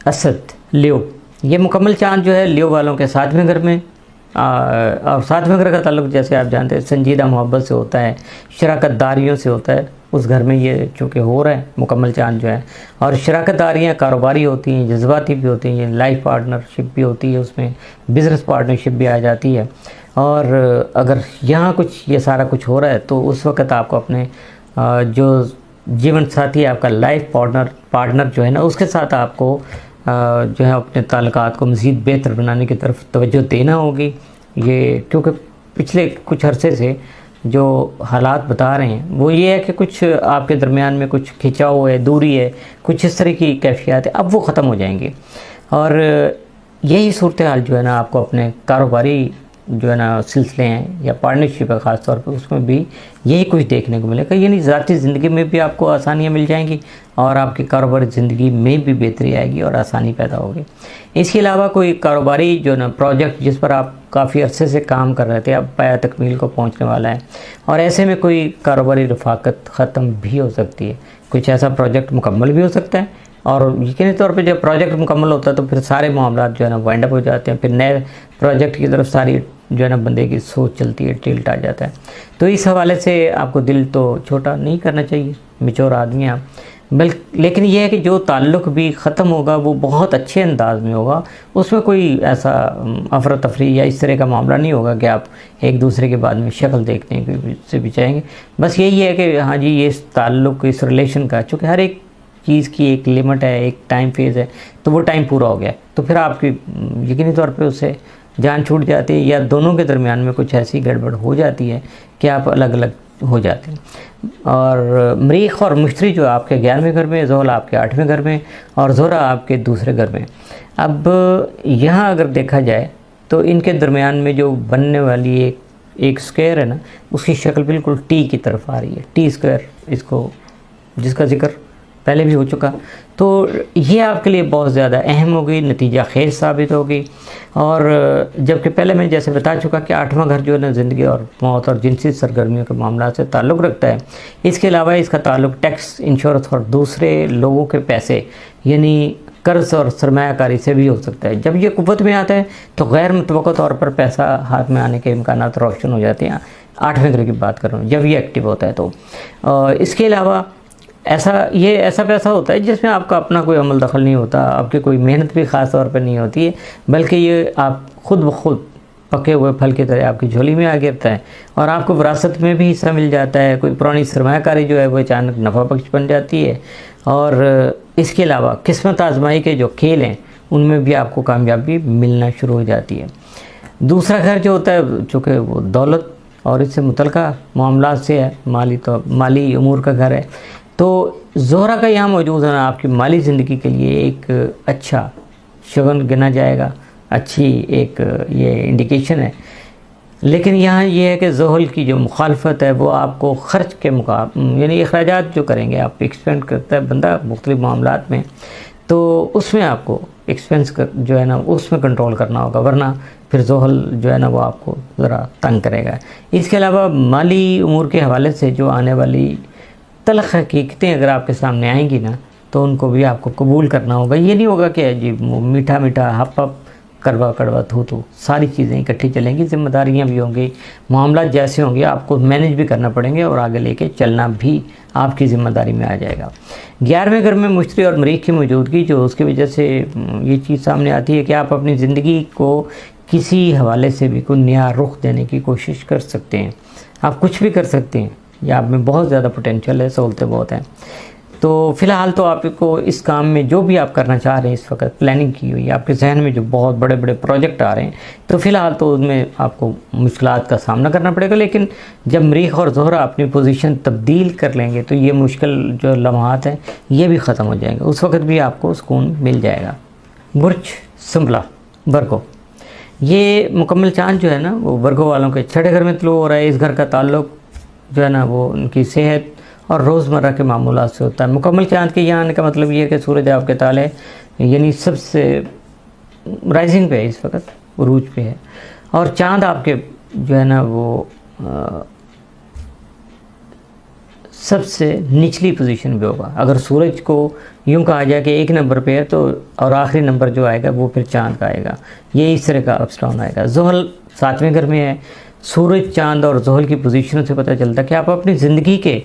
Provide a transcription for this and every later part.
اسد لیو، یہ مکمل چاند جو ہے لیو والوں کے 7ویں گھر میں، اور 7ویں گھر کا تعلق جیسے آپ جانتے ہیں سنجیدہ محبت سے ہوتا ہے، شراکت داریوں سے ہوتا ہے، اس گھر میں یہ چونکہ ہو رہا ہے مکمل چاند جو ہے، اور شراکت داریاں کاروباری ہوتی ہیں، جذباتی بھی ہوتی ہیں، لائف پارٹنرشپ بھی ہوتی ہے، اس میں بزنس پارٹنرشپ بھی آ جاتی ہے، اور اگر یہاں کچھ یہ سارا کچھ ہو رہا ہے تو اس وقت آپ کو اپنے جو جیون ساتھی آپ کا لائف پارٹنر جو ہے نا، اس کے ساتھ آپ کو جو ہے اپنے تعلقات کو مزید بہتر بنانے کی طرف توجہ دینا ہوگی۔ یہ کیونکہ پچھلے کچھ عرصے سے جو حالات بتا رہے ہیں وہ یہ ہے کہ کچھ آپ کے درمیان میں کچھ کھنچاؤ ہے، دوری ہے، کچھ اس طرح کی کیفیات ہے، اب وہ ختم ہو جائیں گے، اور یہی صورتحال جو ہے نا آپ کو اپنے کاروباری جو ہے نا سلسلے ہیں یا پارٹنرشپ ہے خاص طور پہ، اس میں بھی یہی کچھ دیکھنے کو ملے گا، یعنی ذاتی زندگی میں بھی آپ کو آسانیاں مل جائیں گی اور آپ کی کاروباری زندگی میں بھی بہتری آئے گی اور آسانی پیدا ہوگی۔ اس کے علاوہ کوئی کاروباری جو نا پروجیکٹ جس پر آپ کافی عرصے سے کام کر رہے تھے اب پایا تکمیل کو پہنچنے والا ہے، اور ایسے میں کوئی کاروباری رفاقت ختم بھی ہو سکتی ہے، کچھ ایسا پروجیکٹ مکمل بھی ہو سکتا ہے، اور یقینی طور پہ جب پروجیکٹ مکمل ہوتا ہے تو پھر سارے معاملات جو ہے نا وائنڈ اپ ہو جاتے ہیں، پھر نئے پروجیکٹ کی طرف ساری جو ہے نا بندے کی سوچ چلتی ہے، ٹلٹ آ جاتا ہے۔ تو اس حوالے سے آپ کو دل تو چھوٹا نہیں کرنا چاہیے، میچور آدمی آپ، لیکن یہ ہے کہ جو تعلق بھی ختم ہوگا وہ بہت اچھے انداز میں ہوگا، اس میں کوئی ایسا افراتفری یا اس طرح کا معاملہ نہیں ہوگا کہ آپ ایک دوسرے کے بعد میں شکل دیکھنے سے بھی چاہیں گے۔ بس یہی ہے کہ ہاں جی یہ اس تعلق اس ریلیشن کا، چونکہ ہر ایک چیز کی ایک لمٹ ہے، ایک ٹائم فیز ہے، تو وہ ٹائم پورا ہو گیا تو پھر آپ کی یقینی طور پہ اس سے جان چھوٹ جاتی ہے، یا دونوں کے درمیان میں کچھ ایسی گڑبڑ ہو جاتی ہے کہ آپ الگ الگ ہو جاتے ہیں۔ اور مریخ اور مشتری جو آپ کے 11ویں گھر میں، زحل آپ کے 8ویں گھر میں، اور زہرہ آپ کے دوسرے گھر میں، اب یہاں اگر دیکھا جائے تو ان کے درمیان میں جو بننے والی ایک اسکوائر ہے نا، اس کی شکل بالکل ٹی کی طرف آ رہی ہے، ٹی اسکوائر اس کو، جس کا ذکر پہلے بھی ہو چکا، تو یہ آپ کے لیے بہت زیادہ اہم ہوگی، نتیجہ خیز ثابت ہوگی، اور جبکہ پہلے میں جیسے بتا چکا کہ 8واں گھر جو ہے نا زندگی اور موت اور جنسی سرگرمیوں کے معاملات سے تعلق رکھتا ہے، اس کے علاوہ اس کا تعلق ٹیکس، انشورنس اور دوسرے لوگوں کے پیسے یعنی قرض اور سرمایہ کاری سے بھی ہو سکتا ہے۔ جب یہ قوت میں آتا ہے تو غیر متوقع طور پر پیسہ ہاتھ میں آنے کے امکانات روشن ہو جاتے ہیں، 8ویں گھر کی بات کر رہا ہوں جب یہ ایکٹیو ہوتا ہے تو۔ اس کے علاوہ ایسا پیسہ ہوتا ہے جس میں آپ کا اپنا کوئی عمل دخل نہیں ہوتا، آپ کی کوئی محنت بھی خاص طور پہ نہیں ہوتی ہے، بلکہ یہ آپ خود بخود پکے ہوئے پھل کی طرح آپ کی جھولی میں آ گرتا ہے، اور آپ کو وراثت میں بھی حصہ مل جاتا ہے، کوئی پرانی سرمایہ کاری جو ہے وہ اچانک نفع بخش بن جاتی ہے، اور اس کے علاوہ قسمت آزمائی کے جو کھیل ہیں ان میں بھی آپ کو کامیابی ملنا شروع ہو جاتی ہے۔ دوسرا گھر جو ہوتا ہے چونکہ وہ دولت اور اس سے متعلقہ معاملات سے ہے، مالی امور کا گھر ہے، تو زہرہ کا یہاں موجود ہونا آپ کی مالی زندگی کے لیے ایک اچھا شگن گنا جائے گا، اچھی ایک یہ انڈیکیشن ہے، لیکن یہاں یہ ہے کہ زحل کی جو مخالفت ہے وہ آپ کو خرچ کے یعنی اخراجات جو کریں گے آپ ایکسپینڈ کرتا ہے بندہ مختلف معاملات میں، تو اس میں آپ کو ایکسپینس جو ہے نا اس میں کنٹرول کرنا ہوگا، ورنہ پھر زحل جو ہے نا وہ آپ کو ذرا تنگ کرے گا۔ اس کے علاوہ مالی امور کے حوالے سے جو آنے والی تلخ حقیقتیں اگر آپ کے سامنے آئیں گی نا تو ان کو بھی آپ کو قبول کرنا ہوگا، یہ نہیں ہوگا کہ جی میٹھا میٹھا ہپ ہپ کڑوا کڑوا تھو ساری چیزیں اکٹھی چلیں گی، ذمہ داریاں بھی ہوں گی، معاملات جیسے ہوں گے آپ کو مینیج بھی کرنا پڑیں گے، اور آگے لے کے چلنا بھی آپ کی ذمہ داری میں آ جائے گا۔ 11ویں گھر میں مشتری اور مریخ کی موجودگی جو اس کی وجہ سے یہ چیز سامنے آتی ہے کہ آپ اپنی زندگی کو کسی حوالے سے بھی کوئی نیا رخ دینے کی کوشش کر سکتے ہیں، آپ کچھ بھی کر سکتے ہیں، یا آپ میں بہت زیادہ پوٹینشیل ہے، سہولتیں بہت ہیں، تو فی الحال تو آپ کو اس کام میں جو بھی آپ کرنا چاہ رہے ہیں اس وقت پلاننگ کی ہوئی ہے، آپ کے ذہن میں جو بہت بڑے بڑے پروجیکٹ آ رہے ہیں، تو فی الحال تو ان میں آپ کو مشکلات کا سامنا کرنا پڑے گا، لیکن جب مریخ اور زہرہ اپنی پوزیشن تبدیل کر لیں گے تو یہ مشکل جو لمحات ہیں یہ بھی ختم ہو جائیں گے، اس وقت بھی آپ کو سکون مل جائے گا۔ برج سنبلا ورگو، یہ مکمل چاند جو ہے نا وہ ورگو والوں کے 6 گھر میں طلوع ہو رہا ہے، اس گھر کا تعلق جو ہے نا وہ ان کی صحت اور روزمرہ کے معمولات سے ہوتا ہے۔ مکمل چاند کے یہاں آنے کا مطلب یہ ہے کہ سورج آپ کے تالے یعنی سب سے رائزنگ پہ ہے، اس وقت عروج پہ ہے، اور چاند آپ کے جو ہے نا وہ سب سے نچلی پوزیشن پہ ہوگا. اگر سورج کو یوں کہا جائے کہ ایک نمبر پہ ہے تو اور آخری نمبر جو آئے گا وہ پھر چاند کا آئے گا. یہ اس طرح کا اپس ڈاؤن آئے گا. زحل 7ویں گھر میں ہے. سورج چاند اور زحل کی پوزیشنوں سے پتہ چلتا ہے کہ آپ اپنی زندگی کے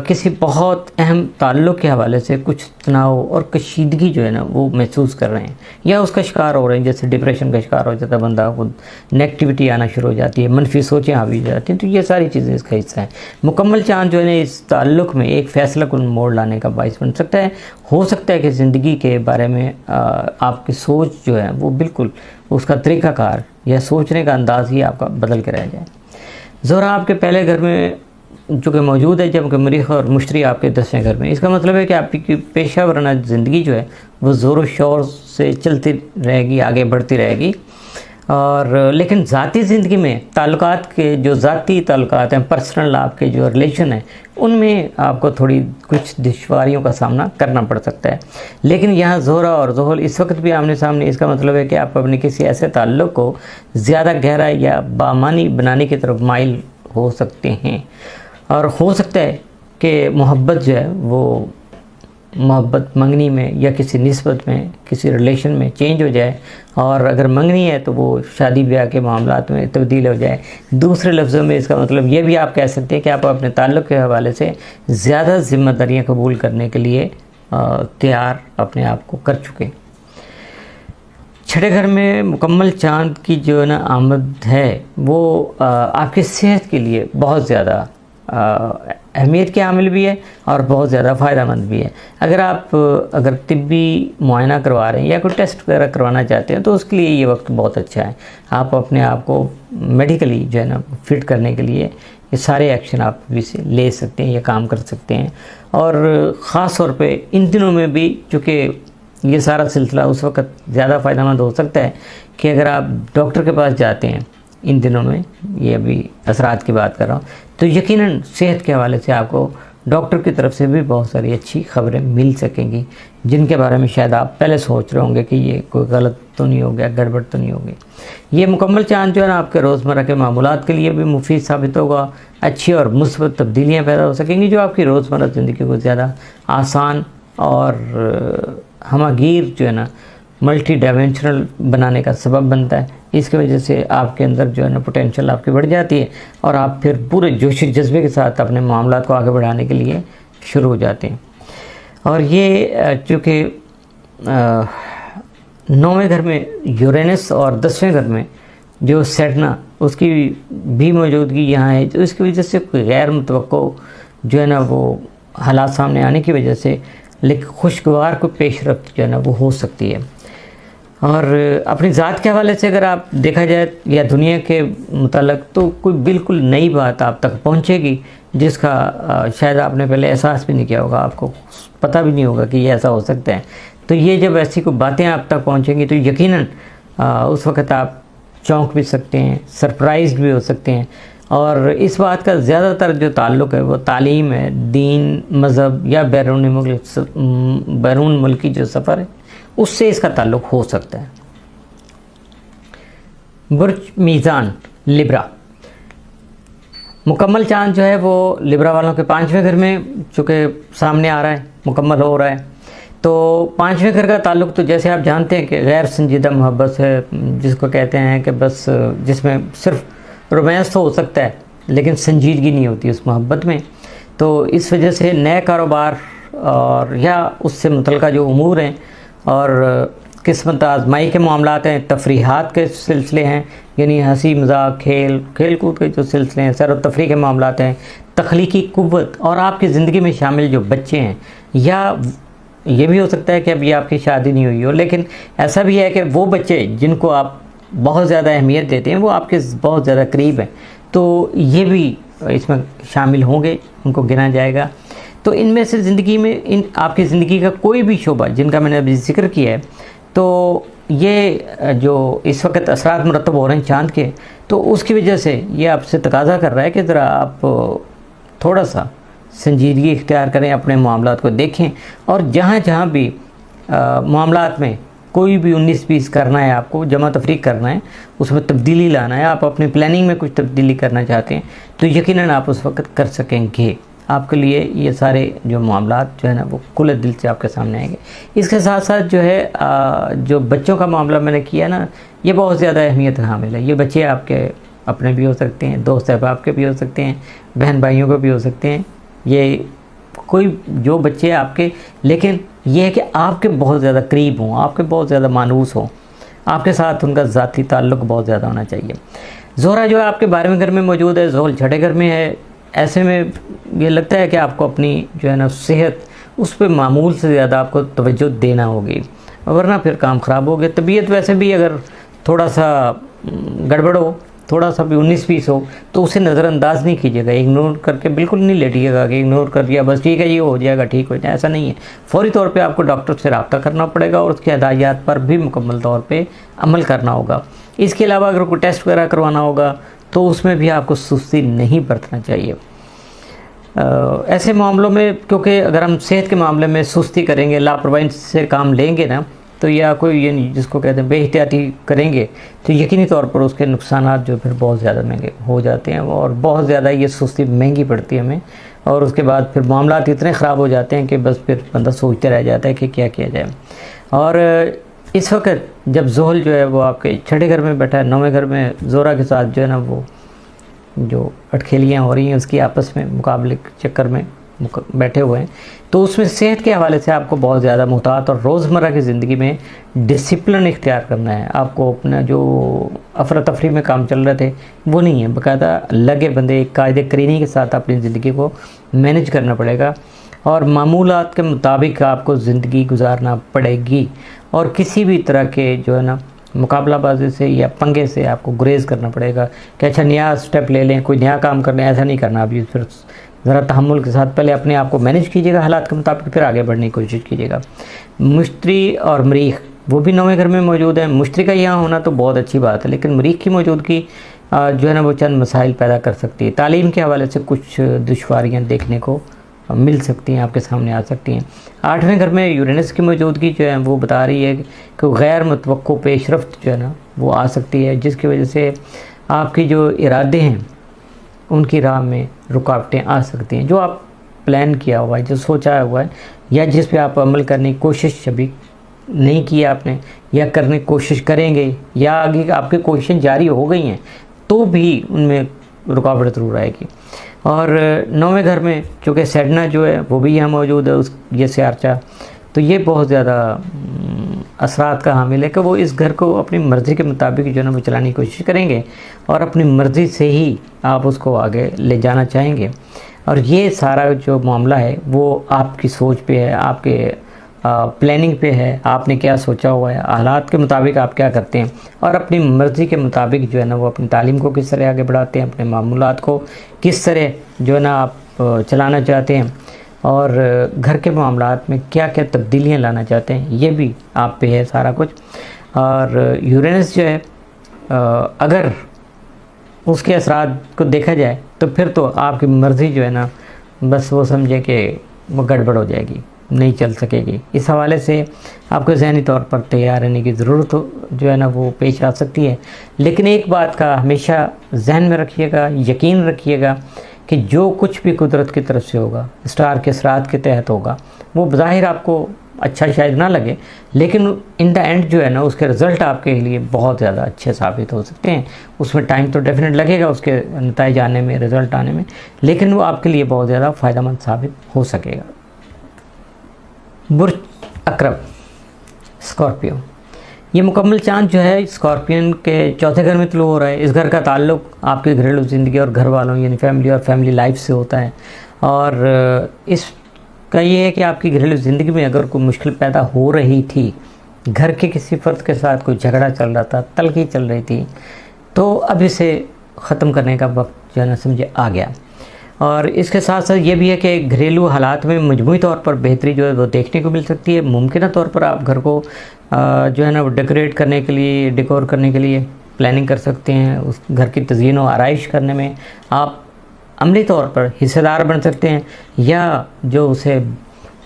کسی بہت اہم تعلق کے حوالے سے کچھ تناؤ اور کشیدگی جو ہے نا وہ محسوس کر رہے ہیں یا اس کا شکار ہو رہے ہیں. جیسے ڈپریشن کا شکار ہو جاتا ہے بندہ، خود نیگیٹیوٹی آنا شروع ہو جاتی ہے، منفی سوچیں حاوی ہو جاتی ہیں. تو یہ ساری چیزیں اس کا حصہ ہیں. مکمل چاند جو ہے نا اس تعلق میں ایک فیصلہ کن موڑ لانے کا باعث بن سکتا ہے. ہو سکتا ہے کہ زندگی کے بارے میں آپ کی سوچ جو ہے وہ بالکل اس کا طریقہ کار یا سوچنے کا انداز ہی آپ کا بدل کے رہ جائے. زہرہ آپ کے پہلے گھر میں جو کہ موجود ہے، جبکہ مریخ اور مشتری آپ کے 10ویں گھر میں. اس کا مطلب ہے کہ آپ کی پیشہ ورانہ زندگی جو ہے وہ زور و شور سے چلتی رہے گی، آگے بڑھتی رہے گی. اور لیکن ذاتی زندگی میں تعلقات کے جو ذاتی تعلقات ہیں، پرسنل آپ کے جو ریلیشن ہیں، ان میں آپ کو تھوڑی کچھ دشواریوں کا سامنا کرنا پڑ سکتا ہے. لیکن یہاں زہرہ اور زحل اس وقت بھی آمنے سامنے. اس کا مطلب ہے کہ آپ اپنے کسی ایسے تعلق کو زیادہ گہرا یا بامانی بنانے کی طرف مائل ہو سکتے ہیں. اور ہو سکتا ہے کہ محبت جو ہے وہ محبت منگنی میں یا کسی نسبت میں، کسی ریلیشن میں چینج ہو جائے. اور اگر منگنی ہے تو وہ شادی بیاہ کے معاملات میں تبدیل ہو جائے. دوسرے لفظوں میں اس کا مطلب یہ بھی آپ کہہ سکتے ہیں کہ آپ اپنے تعلق کے حوالے سے زیادہ ذمہ داریاں قبول کرنے کے لیے تیار اپنے آپ کو کر چکے. 6 گھر میں مکمل چاند کی جو ہے نا آمد ہے وہ آپ کی صحت کے لیے بہت زیادہ اہمیت کے عامل بھی ہے اور بہت زیادہ فائدہ مند بھی ہے. اگر طبی معائنہ کروا رہے ہیں یا کوئی ٹیسٹ وغیرہ کروانا چاہتے ہیں تو اس کے لیے یہ وقت بہت اچھا ہے. آپ اپنے آپ کو میڈیکلی جو ہے نا فٹ کرنے کے لیے یہ سارے ایکشن آپ بھی سے لے سکتے ہیں یا کام کر سکتے ہیں. اور خاص طور پہ ان دنوں میں بھی چونکہ یہ سارا سلسلہ اس وقت زیادہ فائدہ مند ہو سکتا ہے کہ اگر آپ ڈاکٹر کے پاس جاتے ہیں ان دنوں میں، یہ ابھی اثرات کی بات کر رہا ہوں، تو یقیناً صحت کے حوالے سے آپ کو ڈاکٹر کی طرف سے بھی بہت ساری اچھی خبریں مل سکیں گی جن کے بارے میں شاید آپ پہلے سوچ رہے ہوں گے کہ یہ کوئی غلط تو نہیں ہو گیا، گڑبڑ تو نہیں ہوگی. یہ مکمل چاند جو ہے نا آپ کے روزمرہ کے معمولات کے لیے بھی مفید ثابت ہوگا. اچھی اور مثبت تبدیلیاں پیدا ہو سکیں گی جو آپ کی روزمرہ زندگی کو زیادہ آسان اور ہمہ گیر جو ہے نا ملٹی ڈائمینشنل بنانے کا سبب بنتا ہے. اس کی وجہ سے آپ کے اندر جو ہے نا پوٹینشل آپ کی بڑھ جاتی ہے اور آپ پھر پورے جوش و جذبے کے ساتھ اپنے معاملات کو آگے بڑھانے کے لیے شروع ہو جاتے ہیں. اور یہ چونکہ 9ویں گھر میں یورینس اور 10ویں گھر میں جو سیٹنا اس کی بھی موجودگی یہاں ہے، تو اس کی وجہ سے کوئی غیر متوقع جو ہے نا وہ حالات سامنے آنے کی وجہ سے لیکن خوشگوار کو پیش رفت جو ہے نا وہ ہو سکتی ہے. اور اپنی ذات کے حوالے سے اگر آپ دیکھا جائے یا دنیا کے متعلق تو کوئی بالکل نئی بات آپ تک پہنچے گی جس کا شاید آپ نے پہلے احساس بھی نہیں کیا ہوگا، آپ کو پتہ بھی نہیں ہوگا کہ یہ ایسا ہو سکتا ہے. تو یہ جب ایسی کوئی باتیں آپ تک پہنچیں گی تو یقیناً اس وقت آپ چونک بھی سکتے ہیں، سرپرائز بھی ہو سکتے ہیں. اور اس بات کا زیادہ تر جو تعلق ہے وہ تعلیم ہے، دین، مذہب یا بیرون ملکی جو سفر ہے اس سے اس کا تعلق ہو سکتا ہے. برج میزان لبرا، مکمل چاند جو ہے وہ لبرا والوں کے 5ویں گھر میں چونکہ سامنے آ رہا ہے، مکمل ہو رہا ہے. تو 5ویں گھر کا تعلق تو جیسے آپ جانتے ہیں کہ غیر سنجیدہ محبت ہے، جس کو کہتے ہیں کہ بس جس میں صرف رومانس تو ہو سکتا ہے لیکن سنجیدگی نہیں ہوتی اس محبت میں. تو اس وجہ سے نئے کاروبار اور یا اس سے متعلقہ جو امور ہیں اور قسمت آزمائی کے معاملات ہیں، تفریحات کے سلسلے ہیں، یعنی ہنسی مذاق، کھیل کود کے جو سلسلے ہیں، سیر و تفریح کے معاملات ہیں، تخلیقی قوت اور آپ کی زندگی میں شامل جو بچے ہیں، یا یہ بھی ہو سکتا ہے کہ ابھی آپ کی شادی نہیں ہوئی ہو لیکن ایسا بھی ہے کہ وہ بچے جن کو آپ بہت زیادہ اہمیت دیتے ہیں وہ آپ کے بہت زیادہ قریب ہیں، تو یہ بھی اس میں شامل ہوں گے، ان کو گنا جائے گا. تو ان میں سے زندگی میں آپ کی زندگی کا کوئی بھی شعبہ جن کا میں نے ابھی ذکر کیا ہے، تو یہ جو اس وقت اثرات مرتب ہو رہے ہیں چاند کے، تو اس کی وجہ سے یہ آپ سے تقاضا کر رہا ہے کہ ذرا آپ تھوڑا سا سنجیدگی اختیار کریں، اپنے معاملات کو دیکھیں، اور جہاں جہاں بھی معاملات میں کوئی بھی 19-20 کرنا ہے، آپ کو جمع تفریق کرنا ہے، اس میں تبدیلی لانا ہے، آپ اپنی پلاننگ میں کچھ تبدیلی کرنا چاہتے ہیں تو یقیناً آپ اس وقت کر سکیں گے. آپ کے لیے یہ سارے جو معاملات جو ہے نا وہ کھلے دل سے آپ کے سامنے آئیں گے۔ اس کے ساتھ ساتھ جو ہے جو بچوں کا معاملہ میں نے کیا نا، یہ بہت زیادہ اہمیت حامل ہے۔ یہ بچے آپ کے اپنے بھی ہو سکتے ہیں، دوست احباب کے بھی ہو سکتے ہیں، بہن بھائیوں کے بھی ہو سکتے ہیں، یہ کوئی جو بچے آپ کے، لیکن یہ ہے کہ آپ کے بہت زیادہ قریب ہوں، آپ کے بہت زیادہ مانوس ہوں، آپ کے ساتھ ان کا ذاتی تعلق بہت زیادہ ہونا چاہیے۔ زہرہ جو ہے آپ کے 12ویں گھر میں موجود ہے، زحل چھٹے گھر میں ہے، ایسے میں یہ لگتا ہے کہ آپ کو اپنی جو ہے نا صحت، اس پہ معمول سے زیادہ آپ کو توجہ دینا ہوگی، ورنہ پھر کام خراب ہوگا۔ طبیعت ویسے بھی اگر تھوڑا سا گڑبڑ ہو، تھوڑا سا بھی 19-20 ہو، تو اسے نظر انداز نہیں کیجیے گا، اگنور کر کے بالکل نہیں لیٹیے گا کہ اگنور کر دیا بس ٹھیک ہے یہ ہو جائے گا، ٹھیک ہو جائے، ایسا نہیں ہے۔ فوری طور پہ آپ کو ڈاکٹر سے رابطہ کرنا پڑے گا اور اس کی ہدایات پر بھی مکمل طور پہ عمل کرنا ہوگا۔ اس کے علاوہ اگر کوئی ٹیسٹ وغیرہ کروانا ہوگا تو اس میں بھی آپ کو سستی نہیں برتنا چاہیے۔ ایسے معاملوں میں، کیونکہ اگر ہم صحت کے معاملے میں سستی کریں گے، لاپرواہی سے کام لیں گے نا، تو یا کوئی یہ جس کو کہتے ہیں بے احتیاطی کریں گے، تو یقینی طور پر اس کے نقصانات جو پھر بہت زیادہ مہنگے ہو جاتے ہیں، اور بہت زیادہ یہ سستی مہنگی پڑتی ہے ہمیں، اور اس کے بعد پھر معاملات اتنے خراب ہو جاتے ہیں کہ بس پھر بندہ سوچتے رہ جاتا ہے کہ کیا کیا جائے۔ اور اس وقت جب زحل جو ہے وہ آپ کے چھٹے گھر میں بیٹھا ہے، 9ویں گھر میں زہرہ کے ساتھ جو ہے نا وہ جو اٹکھیلیاں ہو رہی ہیں اس کی آپس میں مقابلے چکر میں بیٹھے ہوئے ہیں، تو اس میں صحت کے حوالے سے آپ کو بہت زیادہ محتاط اور روزمرہ کی زندگی میں ڈسپلن اختیار کرنا ہے۔ آپ کو اپنا جو افراتفری میں کام چل رہے تھے وہ نہیں ہے، باقاعدہ لگے بندے قاعدے کرینی کے ساتھ اپنی زندگی کو مینج کرنا پڑے گا، اور معمولات کے مطابق آپ کو زندگی گزارنا پڑے گی، اور کسی بھی طرح کے جو ہے نا مقابلہ بازی سے یا پنگے سے آپ کو گریز کرنا پڑے گا کہ اچھا نیا سٹیپ لے لیں، کوئی نیا کام کر لیں، ایسا نہیں کرنا۔ ابھی پھر ذرا تحمل کے ساتھ پہلے اپنے آپ کو مینج کیجیے گا حالات کے مطابق، پھر آگے بڑھنے کی کوشش کیجیے گا۔ مشتری اور مریخ وہ بھی 9ویں گھر میں موجود ہیں۔ مشتری کا یہاں ہونا تو بہت اچھی بات ہے، لیکن مریخ کی موجودگی جو ہے نا وہ چند مسائل پیدا کر سکتی ہے۔ تعلیم کے حوالے سے کچھ دشواریاں دیکھنے کو مل سکتی ہیں، آپ کے سامنے آ سکتی ہیں۔ 8ویں گھر میں یورینس کی موجودگی جو ہے وہ بتا رہی ہے کہ غیر متوقع پیش رفت جو ہے نا وہ آ سکتی ہے، جس کی وجہ سے آپ کی جو ارادے ہیں ان کی راہ میں رکاوٹیں آ سکتی ہیں۔ جو آپ پلان کیا ہوا ہے، جو سوچا ہوا ہے، یا جس پہ آپ عمل کرنے کی کوشش ابھی نہیں کی آپ نے، یا کرنے کی کوشش کریں گے، یا آگے آپ کی کوششیں جاری ہو گئی ہیں، تو بھی ان میں رکاوٹ ضرور آئے گی۔ اور 9ویں گھر میں چونکہ سیڈنا جو ہے وہ بھی یہاں موجود ہے، یہ سیارچہ، تو یہ بہت زیادہ اثرات کا حامل ہے کہ وہ اس گھر کو اپنی مرضی کے مطابق جو ہے نا وہ چلانے کی کوشش کریں گے، اور اپنی مرضی سے ہی آپ اس کو آگے لے جانا چاہیں گے۔ اور یہ سارا جو معاملہ ہے وہ آپ کی سوچ پہ ہے، آپ کے پلاننگ پہ ہے، آپ نے کیا سوچا ہوا ہے، حالات کے مطابق آپ کیا کرتے ہیں، اور اپنی مرضی کے مطابق جو ہے نا وہ اپنی تعلیم کو کس طرح آگے بڑھاتے ہیں، اپنے معمولات کو کس طرح جو ہے نا آپ چلانا چاہتے ہیں، اور گھر کے معاملات میں کیا کیا تبدیلیاں لانا چاہتے ہیں، یہ بھی آپ پہ ہے سارا کچھ۔ اور یورینس جو ہے اگر اس کے اثرات کو دیکھا جائے تو پھر تو آپ کی مرضی جو ہے نا بس وہ سمجھے کہ وہ گڑبڑ ہو جائے گی، نہیں چل سکے گی۔ اس حوالے سے آپ کو ذہنی طور پر تیار رہنے کی ضرورت جو ہے نا وہ پیش آ سکتی ہے، لیکن ایک بات کا ہمیشہ ذہن میں رکھیے گا، یقین رکھیے گا کہ جو کچھ بھی قدرت کی طرف سے ہوگا، اسٹار کے اثرات کے تحت ہوگا، وہ بظاہر آپ کو اچھا شاید نہ لگے، لیکن ان دا اینڈ جو ہے نا اس کے رزلٹ آپ کے لیے بہت زیادہ اچھے ثابت ہو سکتے ہیں۔ اس میں ٹائم تو ڈیفینیٹ لگے گا اس کے نتائج آنے میں، رزلٹ آنے میں، لیکن وہ آپ کے لیے بہت زیادہ فائدہ مند ثابت ہو سکے گا۔ برج عقرب، اسکارپیو، یہ مکمل چاند جو ہے اسکارپین کے 4تھے گھر میں طلوع ہو رہا ہے۔ اس گھر کا تعلق آپ کے گھریلو زندگی اور گھر والوں یعنی فیملی اور فیملی لائف سے ہوتا ہے، اور اس کا یہ ہے کہ آپ کی گھریلو زندگی میں اگر کوئی مشکل پیدا ہو رہی تھی، گھر کے کسی فرد کے ساتھ کوئی جھگڑا چل رہا تھا، تلخی چل رہی تھی، تو اب اسے ختم کرنے کا وقت جو ہے نا سمجھے آ گیا۔ اور اس کے ساتھ ساتھ یہ بھی ہے کہ گھریلو حالات میں مجموعی طور پر بہتری جو ہے وہ دیکھنے کو مل سکتی ہے۔ ممکنہ طور پر آپ گھر کو جو ہے نا وہ ڈیکوریٹ کرنے کے لیے، ڈیکور کرنے کے لیے پلاننگ کر سکتے ہیں۔ اس گھر کی تزئین و آرائش کرنے میں آپ عملی طور پر حصہ دار بن سکتے ہیں، یا جو اسے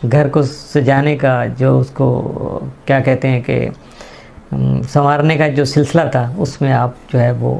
گھر کو سجانے کا، جو اس کو کیا کہتے ہیں کہ سنوارنے کا جو سلسلہ تھا، اس میں آپ جو ہے وہ